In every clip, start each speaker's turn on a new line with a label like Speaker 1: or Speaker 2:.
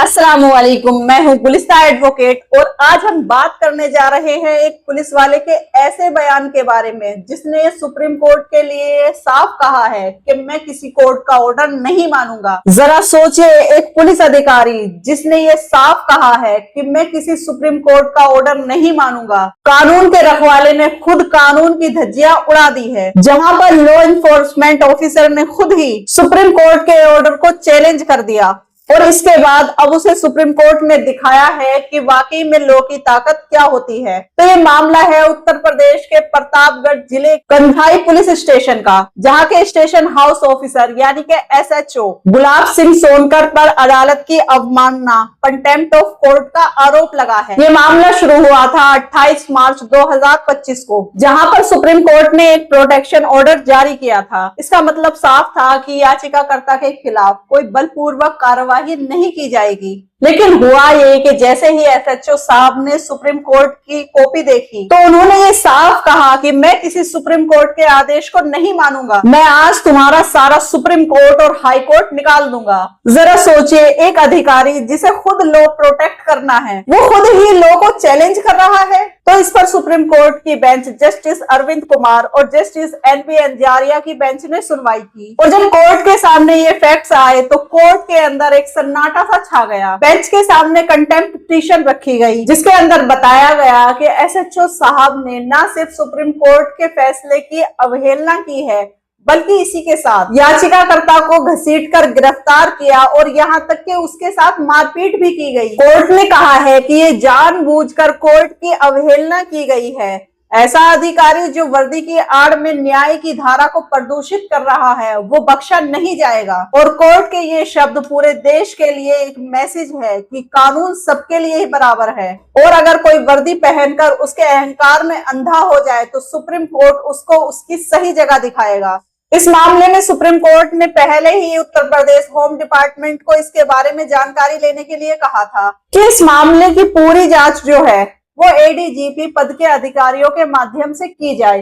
Speaker 1: अस्सलामुअलैकुम, मैं हूं पुलिस एडवोकेट और आज हम बात करने जा रहे हैं एक पुलिस वाले के ऐसे बयान के बारे में जिसने सुप्रीम कोर्ट के लिए साफ कहा है कि मैं किसी कोर्ट का ऑर्डर नहीं मानूंगा। जरा सोचिए, एक पुलिस अधिकारी जिसने ये साफ कहा है कि मैं किसी सुप्रीम कोर्ट का ऑर्डर नहीं मानूंगा। कानून के रखवाले ने खुद कानून की धज्जियां उड़ा दी है, जहां पर लॉ इन्फोर्समेंट ऑफिसर ने खुद ही सुप्रीम कोर्ट के ऑर्डर को चैलेंज कर दिया और इसके बाद अब उसे सुप्रीम कोर्ट ने दिखाया है कि वाकई में लॉ की ताकत क्या होती है। तो ये मामला है उत्तर प्रदेश के प्रतापगढ़ जिले कंधाई पुलिस स्टेशन का, जहां के स्टेशन हाउस ऑफिसर यानी के एसएचओ गुलाब सिंह सोनकर पर अदालत की अवमानना कंटेम्प्ट ऑफ कोर्ट का आरोप लगा है। ये मामला शुरू हुआ था 28 मार्च 2025 को, जहां पर सुप्रीम कोर्ट ने एक प्रोटेक्शन ऑर्डर जारी किया था। इसका मतलब साफ था कि याचिकाकर्ता के खिलाफ कोई बलपूर्वक कार्रवाई नहीं की जाएगी। लेकिन हुआ ये कि जैसे ही एसएचओ साहब ने सुप्रीम कोर्ट की कॉपी देखी तो उन्होंने ये साफ कहा कि मैं किसी सुप्रीम कोर्ट के आदेश को नहीं मानूंगा, मैं आज तुम्हारा सारा सुप्रीम कोर्ट और हाई कोर्ट निकाल दूंगा। जरा सोचिए, एक अधिकारी जिसे खुद लॉ प्रोटेक्ट करना है वो खुद ही लॉ को चैलेंज कर रहा है। तो इस पर सुप्रीम कोर्ट की बेंच जस्टिस अरविंद कुमार और जस्टिस एनपी अंजारिया की बेंच ने सुनवाई की और जब कोर्ट के सामने ये फैक्ट्स आए तो कोर्ट के अंदर एक सन्नाटा सा छा गया। बेंच के सामने कंटेम्प्ट पिटीशन रखी गई जिसके अंदर बताया गया कि एसएचओ साहब ने न सिर्फ सुप्रीम कोर्ट के फैसले की अवहेलना की है बल्कि इसी के साथ याचिकाकर्ता को घसीटकर गिरफ्तार किया और यहाँ तक कि उसके साथ मारपीट भी की गई। कोर्ट ने कहा है कि ये जानबूझकर कोर्ट की अवहेलना की गई है। ऐसा अधिकारी जो वर्दी की आड़ में न्याय की धारा को प्रदूषित कर रहा है वो बख्शा नहीं जाएगा। और कोर्ट के ये शब्द पूरे देश के लिए एक मैसेज है कि कानून सबके लिए ही बराबर है और अगर कोई वर्दी पहनकर उसके अहंकार में अंधा हो जाए तो सुप्रीम कोर्ट उसको उसकी सही जगह दिखाएगा। इस मामले में सुप्रीम कोर्ट ने पहले ही उत्तर प्रदेश होम डिपार्टमेंट को इसके बारे में जानकारी लेने के लिए कहा था कि इस मामले की पूरी जांच जो है वो एडीजीपी पद के अधिकारियों के माध्यम से की जाए।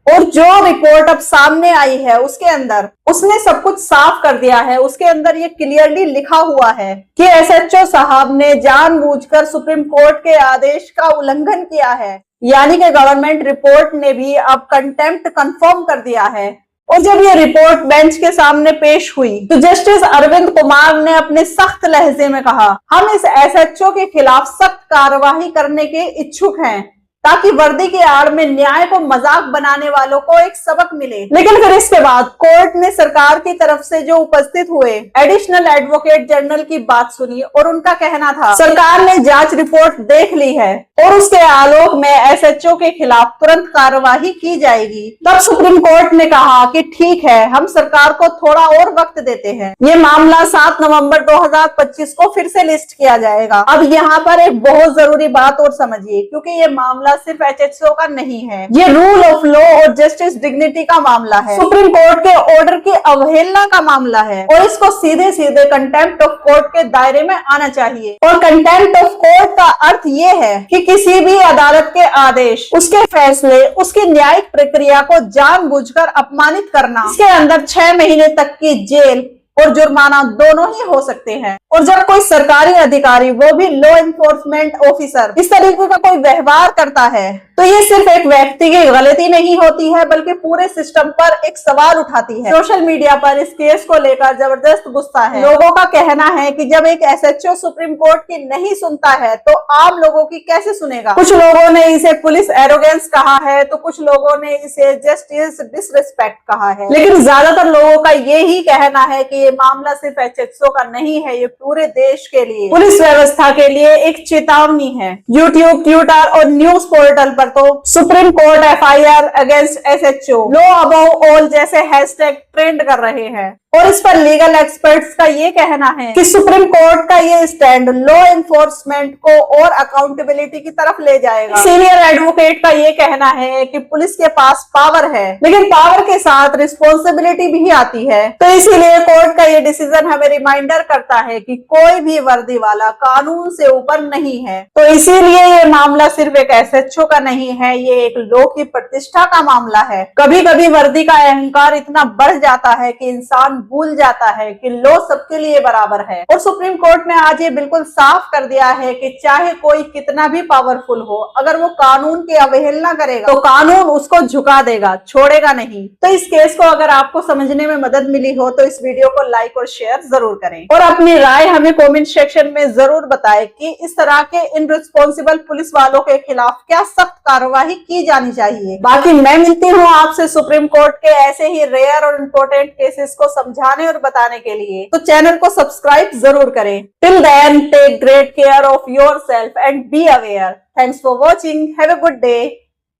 Speaker 1: और जो रिपोर्ट अब सामने आई है उसके अंदर उसने सब कुछ साफ कर दिया है। उसके अंदर ये क्लियरली लिखा हुआ है कि एसएचओ साहब ने जानबूझकर सुप्रीम कोर्ट के आदेश का उल्लंघन किया है, यानी कि गवर्नमेंट रिपोर्ट ने भी अब कंटेम्प्ट कंफर्म कर दिया है। और जब ये रिपोर्ट बेंच के सामने पेश हुई तो जस्टिस अरविंद कुमार ने अपने सख्त लहजे में कहा, हम इस एसएचओ के खिलाफ सख्त कार्रवाई करने के इच्छुक हैं ताकि वर्दी के आड़ में न्याय को मजाक बनाने वालों को एक सबक मिले। लेकिन फिर इसके बाद कोर्ट ने सरकार की तरफ से जो उपस्थित हुए एडिशनल एडवोकेट जनरल की बात सुनी और उनका कहना था सरकार ने जांच रिपोर्ट देख ली है और उसके आलोक में एसएचओ के खिलाफ तुरंत कार्रवाई की जाएगी। तब सुप्रीम कोर्ट ने कहा कि ठीक है, हम सरकार को थोड़ा और वक्त देते हैं। ये मामला 7 नवंबर 2025 को फिर से लिस्ट किया जाएगा। अब यहाँ पर एक बहुत जरूरी बात और समझिए, क्योंकि ये मामला सिर्फ एसएचओ का नहीं है, ये रूल ऑफ लॉ और जस्टिस डिग्निटी का मामला है, सुप्रीम कोर्ट के ऑर्डर की अवहेलना का मामला है और इसको सीधे सीधे कंटेम्प्ट ऑफ कोर्ट के दायरे में आना चाहिए। और कंटेम्प्ट ऑफ कोर्ट का अर्थ ये है कि किसी भी अदालत के आदेश, उसके फैसले, उसकी न्यायिक प्रक्रिया को जानबूझकर अपमानित करना, इसके अंदर 6 महीने तक की जेल और जुर्माना दोनों ही हो सकते हैं। और जब कोई सरकारी अधिकारी, वो भी लॉ इन्फोर्समेंट ऑफिसर, इस तरीके का कोई व्यवहार करता है तो ये सिर्फ एक व्यक्ति की गलती नहीं होती है बल्कि पूरे सिस्टम पर एक सवाल उठाती है। सोशल मीडिया पर इस केस को लेकर जबरदस्त गुस्सा है। लोगों का कहना है कि जब एक एसएचओ सुप्रीम कोर्ट की नहीं सुनता है तो आम लोगों की कैसे सुनेगा। कुछ लोगों ने इसे पुलिस एरोगेंस कहा है तो कुछ लोगों ने इसे जस्टिस डिसरिस्पेक्ट कहा है, लेकिन ज्यादातर लोगों का यही कहना है कि ये मामला सिर्फ एसएचओ का नहीं है, ये पूरे देश के लिए, पुलिस व्यवस्था के लिए एक चेतावनी है। यूट्यूब, ट्विटर और न्यूज पोर्टल पर तो supreme court FIR against SHO, law above all जैसे हैशटैग ट्रेंड कर रहे हैं और इस पर लीगल एक्सपर्ट्स का ये कहना है कि सुप्रीम कोर्ट का ये स्टैंड लॉ एनफोर्समेंट को और अकाउंटेबिलिटी की तरफ ले जाएगा। सीनियर एडवोकेट का ये कहना है कि पुलिस के पास पावर है लेकिन पावर के साथ रिस्पॉन्सिबिलिटी भी आती है। तो इसीलिए कोर्ट का ये डिसीजन हमें रिमाइंडर करता है कि कोई भी वर्दी वाला कानून से ऊपर नहीं है। तो इसीलिए ये मामला सिर्फ एक एसएचओ का नहीं है, ये एक लॉ की प्रतिष्ठा का मामला है। कभी कभी वर्दी का अहंकार इतना बढ़ जाता है कि इंसान इंसान भूल जाता है कि लॉ सबके लिए बराबर है। और सुप्रीम कोर्ट ने आज ये बिल्कुल साफ कर दिया है कि चाहे कोई कितना भी पावरफुल हो, अगर वो कानून की अवहेलना करेगा तो कानून उसको झुका देगा, छोड़ेगा नहीं। तो इस केस को अगर आपको समझने में मदद मिली हो तो इस वीडियो को लाइक और शेयर जरूर करें और अपनी राय हमें कमेंट सेक्शन में जरूर बताएं कि इस तरह के इनरिस्पॉन्सिबल पुलिस वालों के खिलाफ क्या सख्त कार्रवाई की जानी चाहिए। बाकी मैं मिलती हूँ आपसे सुप्रीम कोर्ट के ऐसे ही रेयर और इम्पोर्टेंट केसेस को समझाने और बताने के लिए, तो चैनल को सब्सक्राइब जरूर करें। Till then take great care of yourself and be aware. Thanks for watching. Have a good day.